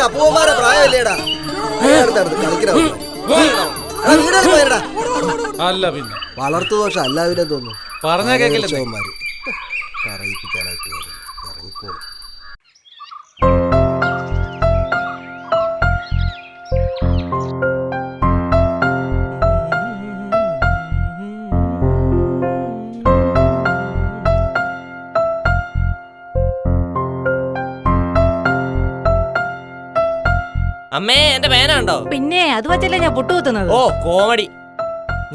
അപ്പൂമാരെ പ്രായമല്ലേടാ അല്ല പിന്നെ വളർത്തു ദോഷം അല്ലാവിനെ തോന്നുന്നു. പറഞ്ഞാ കേക്കില്ല പറയിപ്പിക്കാനായിട്ട് ഇറങ്ങിക്കോളും. അമ്മേ എന്റെ പേന ഉണ്ടോ? പിന്നെ അത് വെച്ചല്ലേ ഞാൻ പുട്ടുകുത്തുന്നത്. ഓ കോമഡി.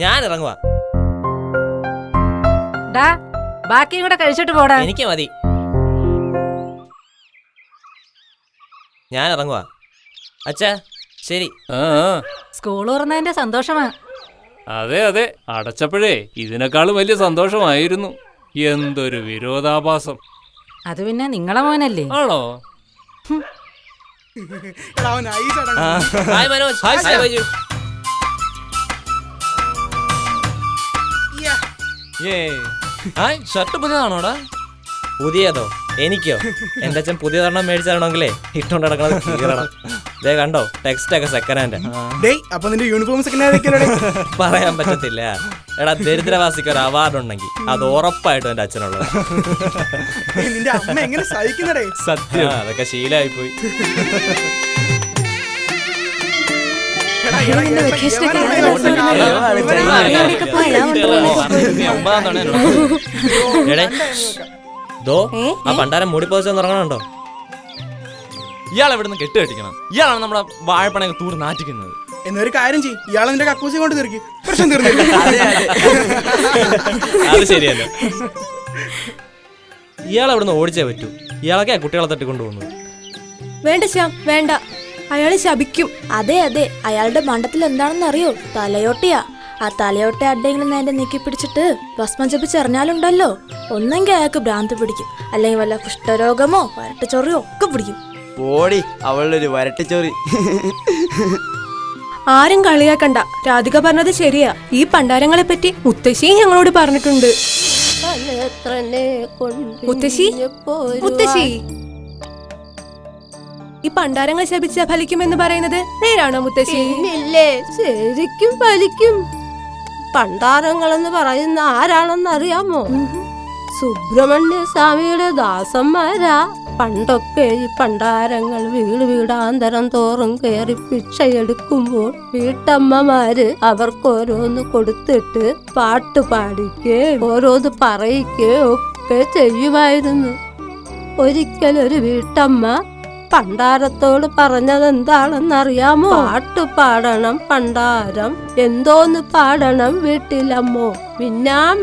ഞാൻ ഇറങ്ങുവാ. ബാക്കിയും കൂടെ കഴിച്ചിട്ട് പോടാ. എനിക്ക് മതി. ഞാൻ ഇറങ്ങുവാ. അച്ഛാ ശരി. സ്കൂൾ തുറന്നതിന്റെ സന്തോഷമാ. അതെ അതെ, അടച്ചപ്പോഴേ ഇതിനേക്കാളും വലിയ സന്തോഷമായിരുന്നു. എന്തൊരു വിരോധാഭാസം. അത് പിന്നെ നിങ്ങളെ മോനല്ലേ? ആണോ? Hi Manoj. Hi Baiju. Hi shirt പുതിയതാണോടാ? പുതിയതോ? എനിക്കോ? എന്റെ അച്ഛൻ പുതിയ തരണം മേടിച്ചാണോങ്കിലേ ഇട്ടോണ്ട് നടക്കണത് കീറണം. ദേ കണ്ടോ, ടെക്സ്റ്റ് ഒക്കെ സെക്കൻഡ് ഹാൻഡ്. പറയാൻ പറ്റത്തില്ല. എടാ ദരിദ്രവാസിക്ക് ഒരു അവാർഡ് ഉണ്ടെങ്കിൽ അത് ഉറപ്പായിട്ടും എന്റെ അച്ഛനുള്ളത്. സത്യം, അതൊക്കെ ശീലമായി പോയി. ആ പണ്ടാരം മൂടി പോച്ചെന്ന് ഇറങ്ങണുണ്ടോ? ഇയാളെ ഇവിടുന്ന് കെട്ടുകെട്ടിക്കണം. ഇയാളാണ് നമ്മുടെ വാഴപ്പണയൊക്കെ തൂർ നാറ്റിക്കുന്നത്. എന്നൊരു കാര്യം ചെയ്യും, ഇയാളെ നിന്റെ കക്കൂസി കൊണ്ട് തീർക്കും, പ്രശ്നം തീർന്നില്ല. അത് ശരിയല്ല. ഇയാളെ ഇവിടുന്ന് ഓടിച്ചേ പറ്റൂ. ഇയാളൊക്കെ കുട്ടികളെ തട്ടിക്കൊണ്ടുപോകുന്നത്. വേണ്ട ശ്യാം, വേണ്ട. അയാള് ശപിക്കും. അതെ അതെ, അയാളുടെ മണ്ടത്തിൽ എന്താണെന്ന് അറിയോ? തലയോട്ടിയാ. ആ തലയോട്ട ആരുടെയെങ്കിലും നേരെ നീക്കി പിടിച്ചിട്ട് ഭസ്മം ജപിച്ചെറിഞ്ഞാലുണ്ടല്ലോ, ഒന്നെങ്കിൽ അയാൾക്ക് ഭ്രാന്ത് പിടിക്കും, അല്ലെങ്കിൽ വല്ല കുഷ്ഠരോഗമോ വരട്ടച്ചൊറിയോ ഒക്കെ പിടിക്കും. ഓടി, അവളൊരു വരട്ടച്ചൊറി. ആരും കളിയാക്കണ്ട. രാധിക പറഞ്ഞത് ശരിയാ. ഈ പണ്ടാരങ്ങളെ പറ്റി മുത്തശ്ശി ഞങ്ങളോട് പറഞ്ഞിട്ടുണ്ട്. മുത്തശ്ശി, മുത്തശ്ശി, ഈ പണ്ടാരങ്ങൾ ശപിച്ച ഫലിക്കുമെന്ന് പറയുന്നത് നേരാണോ മുത്തശ്ശി? ഇല്ലേ, ശരിക്കും ഫലിക്കും. പണ്ടാരങ്ങളെന്ന് പറയുന്ന ആരാണെന്ന് അറിയാമോ? സുബ്രഹ്മണ്യ സ്വാമിയുടെ ദാസന്മാരാ. പണ്ടൊക്കെ ഈ പണ്ടാരങ്ങൾ വീടാന്തരം തോറും കയറി ഭിക്ഷയെടുക്കുമ്പോൾ വീട്ടമ്മമാര് അവർക്കോരോന്ന് കൊടുത്തിട്ട് പാട്ട് പാടിക്കേ ഓരോന്ന് പറയിക്കേ ഒക്കെ ചെയ്യുമായിരുന്നു. ഒരിക്കലൊരു വീട്ടമ്മ പണ്ടാരത്തോട് പറഞ്ഞതെന്താണെന്നറിയാമോ? പാട്ട് പാടണം പണ്ടാരം, എന്തോന്ന് പാടണം വീട്ടിലമ്മോ.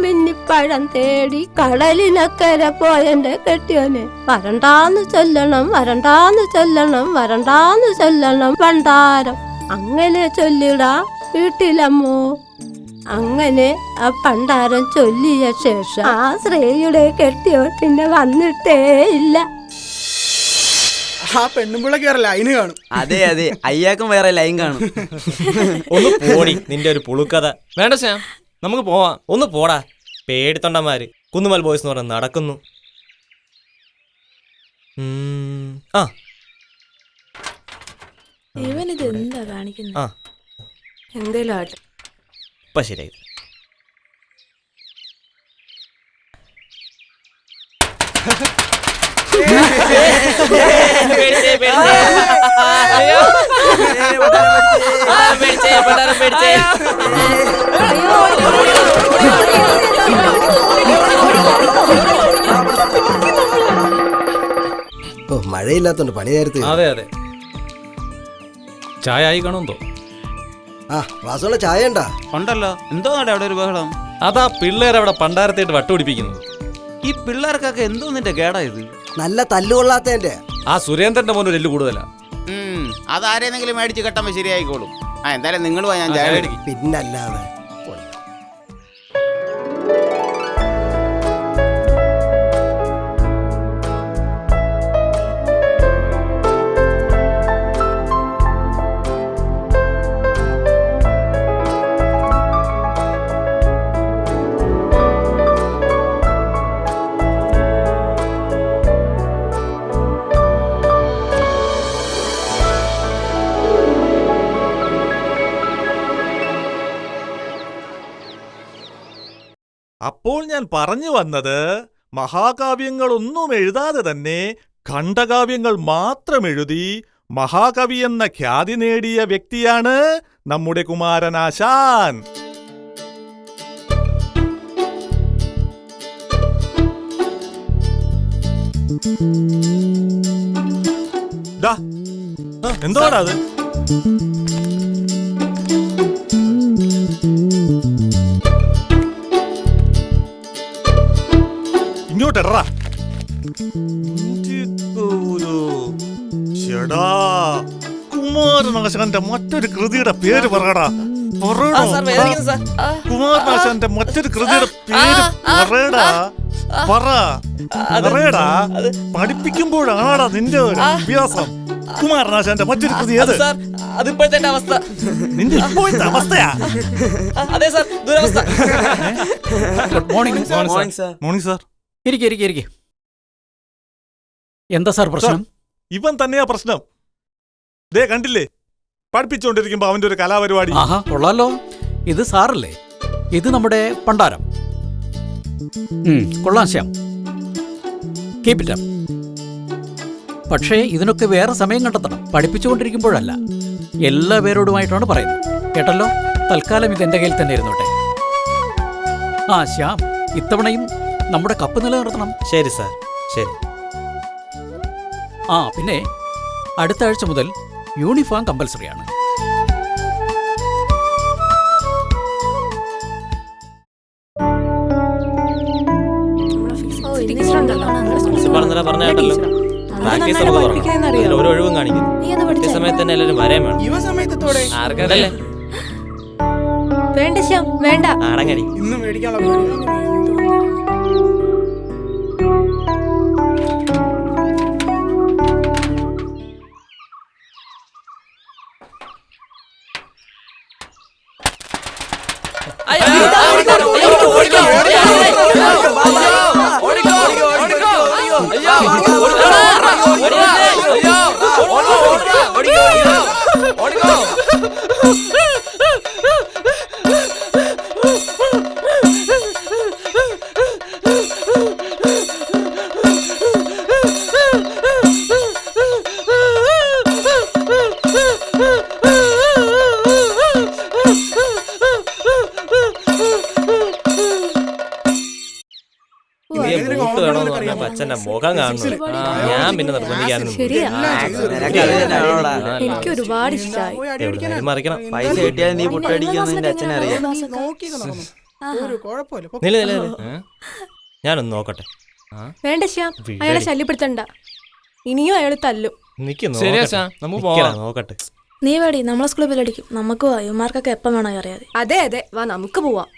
മിന്നിപ്പഴം തേടി കടലിനക്കരെ പോയെന്റെ കെട്ടിയോനെ, വരണ്ടാന്ന് ചൊല്ലണം, വരണ്ടാന്ന് ചൊല്ലണം, വരണ്ടാന്ന് ചൊല്ലണം പണ്ടാരം. അങ്ങനെ ചൊല്ലിടാ വീട്ടിലമ്മോ. അങ്ങനെ ആ പണ്ടാരം ചൊല്ലിയ ശേഷം ആ സ്ത്രീയുടെ കെട്ടിയോ പിന്നെ വന്നിട്ടേ ഇല്ല. ആ പെണ്ണുമ്പിള്ള കേറ ലൈന് കാണും. അതെ അതെ, അയ്യാക്കും വേറെ ലൈൻ കാണും. ഒന്ന് പോടി നിന്റെ ഒരു പുളുക്കഥ. വേണ്ട ശ്യാം, നമുക്ക് പോവാം. ഒന്ന് പോടാ. പേടിത്തൊണ്ടന്മാര് കുന്നുമൽ ബോയ്സ് എന്ന് പറഞ്ഞ് നടക്കുന്നു. ഇവനിത് എന്താ കാണിക്കുന്നത്? എന്തേലും ആട്ടെ, ഇപ്പൊ ശരിയായി. മഴയില്ലാത്തോണ്ട് പണി നേരത്തെ. അതെ അതെ, ചായ ആയി കാണുമോ? ആ വാസുള്ള ചായ ഉണ്ടാ ഉണ്ടല്ലോ. എന്തോന്നാട്ടെ അവിടെ ഒരു ബഹളം? അതാ പിള്ളേരവിടെ പണ്ടാരത്തായിട്ട് വട്ടുപിടിപ്പിക്കുന്നത്. ഈ പിള്ളേർക്കൊക്കെ എന്തോന്നിന്റെ കേടാ ഇത്? നല്ല തല്ലുകൊള്ളാത്തതിന്റെ. ആ സുരേന്ദ്രന്റെ മോനൊരു എല്ല് കൂടുതലാ. അതാരെന്നെങ്കിലും മേടിച്ച് കെട്ടുമ്പോ ശരിയായിക്കോളും. ആ എന്തായാലും നിങ്ങൾ പോയി, ഞാൻ ചായ മേടിക്കും. പിന്നല്ലാതെ അപ്പോൾ ഞാൻ പറഞ്ഞു വന്നത്, മഹാകാവ്യങ്ങളൊന്നും എഴുതാതെ തന്നെ ഖണ്ഡകാവ്യങ്ങൾ മാത്രം എഴുതി മഹാകവി എന്ന ഖ്യാതി നേടിയ വ്യക്തിയാണ് നമ്മുടെ കുമാരനാശാൻ. എന്തോടാ അത്? ഇങ്ങോട്ടെടാ. കുമാരനാശാന്റെ മറ്റൊരു കൃതിയുടെ പേര് പറയടാ. കുമാരനാശാന്റെ മറ്റൊരു കൃതിയുടെ പേര് പറയടാ. പറയടാ. പഠിപ്പിക്കുമ്പോഴാണാടാ നിന്റെ ഒരു അഭ്യാസം. കുമാരനാശാന്റെ മറ്റൊരു കൃതി ഏത്? അതിപ്പോഴത്തെ അവസ്ഥ. നിന്റെ ഇപ്പോഴത്തെ അവസ്ഥയാ? അതെ സാർ, ദുരവസ്ഥ. Morning sir. Morning sir. ഇരിക്കെ. എന്താ സാർ പ്രശ്നം? ഇവൻ തന്നെയാ പ്രശ്നം. ദേ കണ്ടില്ലേ, പഠിപ്പിച്ചുകൊണ്ടിരിക്കുമ്പോ അവന്റെ ഒരു കലാപരിപാടി. ആഹാ, കൊള്ളാലോ. ഇത് സാറല്ലേ? ഇത് നമ്മുടെ പണ്ടാരം. കൊള്ളാം ശ്യാം, കീപ് ഇറ്റ് അപ്പ്. പക്ഷേ ഇതിനൊക്കെ വേറെ സമയം കണ്ടെത്തണം. പഠിപ്പിച്ചുകൊണ്ടിരിക്കുമ്പോഴല്ല, എല്ലാ പേരോടുമായിട്ടാണ് പറയുന്നത്. കേട്ടല്ലോ? തൽക്കാലം ഇത് എന്റെ കയ്യിൽ തന്നെ ഇരുന്നോട്ടെ. ആ ശ്യാം, ഇത്തവണയും നമ്മുടെ കപ്പ് നിലനിർത്തണം. ശരി സാർ, ശരി. ആ പിന്നെ അടുത്ത ആഴ്ച മുതൽ യൂണിഫോം കമ്പൽസറി ആണ്. ഒരു ഒഴിവും കാണിക്കുന്നു. സമയത്ത് തന്നെ എല്ലാവരും വരാൻ വേണം. ഇവ സമയത്തോടെ ആർക്കല്ലേ വേണ്ട ശ്യാം, വേണ്ട. ആടങ്ങടി. ഇന്ന് മേടിക്കാനുള്ള അച്ഛന്റെ മുഖം കാണുന്നു. ഞാൻ പിന്നെ നിർബന്ധിക്കാനൊന്നും. എനിക്ക് ഒരുപാട് ഇഷ്ടമായി. മറിക്കണം. പൈസ കിട്ടിയാൽ നീ പുട്ടടിക്കുമെന്ന് നിന്റെ അച്ഛനറിയാം. ഞാനൊന്ന് നോക്കട്ടെ. വേണ്ട ശ്യാം, അയാളെ ശല്യപ്പെടുത്തണ്ട. ഇനിയും അയാൾ തല്ലും. നോക്കട്ടെ. നീ വേടി, നമ്മളെ സ്കൂളിൽ ബില്ലടിക്കും. നമുക്ക് യുമാർക്കൊക്കെ എപ്പം വേണോ അറിയാതെ. അതെ അതെ, വാ നമുക്ക് പോവാം.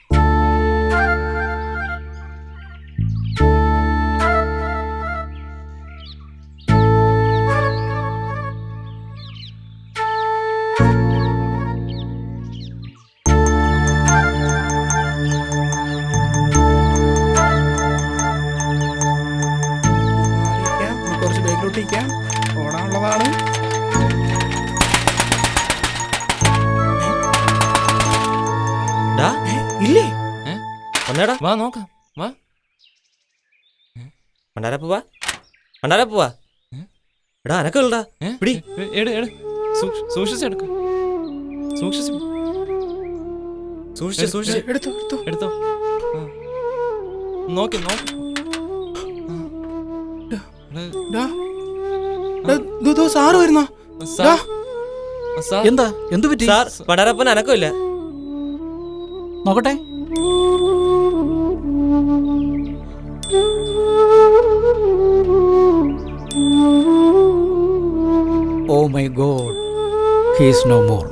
കുറച്ച് ബേക്കിലോട്ടിരിക്കാം, ഓടാനുള്ളതാണ്. ഇല്ലേ? വന്നേടാ, വാ നോക്കാം. വാ പണ്ടാരപ്പൂവാ, പണ്ടാരപ്പൂവാ. എടാ അനക്കല്ലടാ. പിടി. സൂക്ഷിച്ചെടുക്ക. സൂക്ഷിച്ച് എടുത്തോ. നോക്കി സാറ് വരുന്നോ? എന്താ? എന്തു പറ്റി? സാർ, പണ്ടാരപ്പൻ അനക്കമില്ല. നോക്കട്ടെ. Oh my god, he is no more.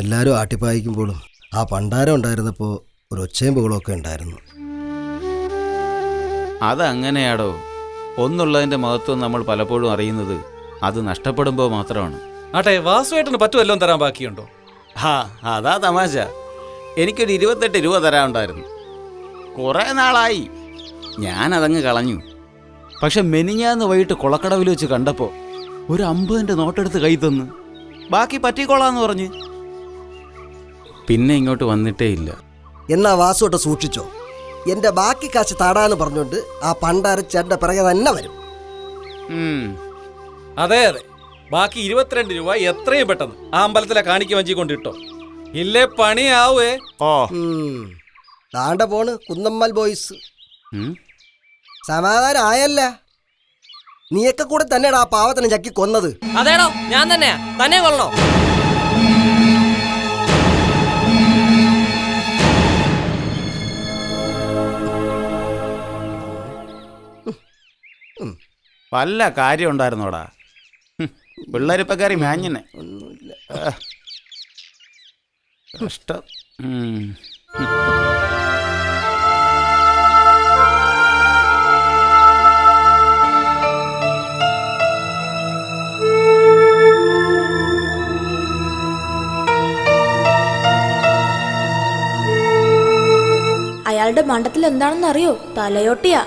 എല്ലാവരും ആട്ടിപ്പായിക്കുമ്പോഴും ആ പണ്ടാരം ഉണ്ടായിരുന്നപ്പോൾ ഒരു ഒച്ചയും ബഹളമൊക്കെ ഉണ്ടായിരുന്നു. അതങ്ങനെയാടോ. ഒന്നുള്ളതിന്റെ മഹത്വം നമ്മൾ പലപ്പോഴും അറിയുന്നത് അത് നഷ്ടപ്പെടുമ്പോൾ മാത്രമാണ്. ആട്ടെ, വാസുവേട്ടന് പറ്റുമല്ലോ തരാൻ ബാക്കിയുണ്ടോ? അതാ തമാശ. എനിക്കൊരു 28 രൂപ തരാനുണ്ടായിരുന്നു. കുറേ നാളായി ഞാനതങ്ങ് കളഞ്ഞു. പക്ഷെ മെനിഞ്ഞാന്ന് വൈകിട്ട് കൊളക്കടവിൽ വെച്ച് കണ്ടപ്പോൾ ഒരു 50 നോട്ടെടുത്ത് കൈ തന്ന് ബാക്കി പറ്റിക്കോളാന്ന് പറഞ്ഞ് പിന്നെ ഇങ്ങോട്ട് വന്നിട്ടേ ഇല്ല. എന്നാ വാസുവോട്ട് സൂക്ഷിച്ചോ. എൻ്റെ ബാക്കി കാശ് താടാന്ന് പറഞ്ഞുകൊണ്ട് ആ പണ്ടാരം ചേട്ടൻ്റെ പിറകെ തന്നെ വരും. അതെ അതെ, ബാക്കി 22 രൂപ എത്രയും പെട്ടെന്ന് ആ അമ്പലത്തിലെ കാണിക്ക് വഞ്ചി കൊണ്ടിട്ടോ, ഇല്ലേ പണിയാവേ. താണ്ട പോണ് കുന്നമ്മൽ ബോയ്സ്. സമാധാനം ആയല്ല. നീയൊക്കെ കൂടെ തന്നെയാണ് ആ പാവത്തിനെ ചക്കി കൊന്നത്. അതേടോ, ഞാൻ തന്നെയാ. തന്നെ കൊള്ളണോ? വല്ല കാര്യം ഉണ്ടായിരുന്നോടാ. പിള്ളേരിപ്പക്കാരി മാഞ്ഞനെ കഷ്ടം. അയാളുടെ മണ്ടത്തിൽ എന്താണെന്ന് അറിയോ? തലയോട്ടിയാ.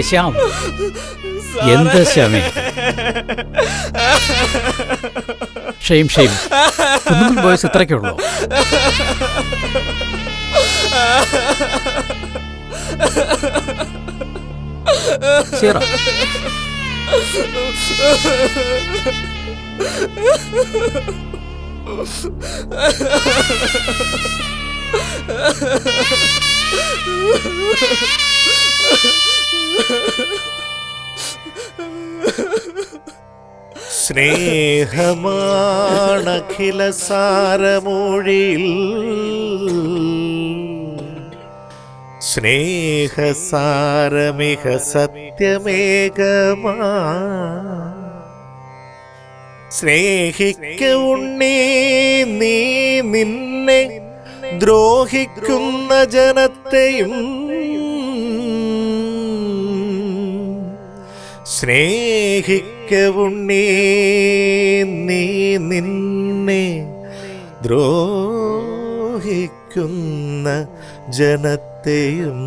ശ്യാം, എന്ത് ശ്യാമേ? Shame shame. കുന്നുമ്മൽ ബോയ്സ് ഇത്രയ്ക്കുള്ളൂ. ശരി, സ്നേഹമാണഖില സാരമൊഴിയിൽ, സ്നേഹസാരമിക സത്യമേകമാ. സ്നേഹിക്ക ഉണ്ണീ നീ നിന്നെ ദ്രോഹിക്കുന്ന ജനത്തെയും സ്നേഹിക്കവുണ്ണേ നീ നിന്നെ ദ്രോഹിക്കുന്ന ജനത്തെയും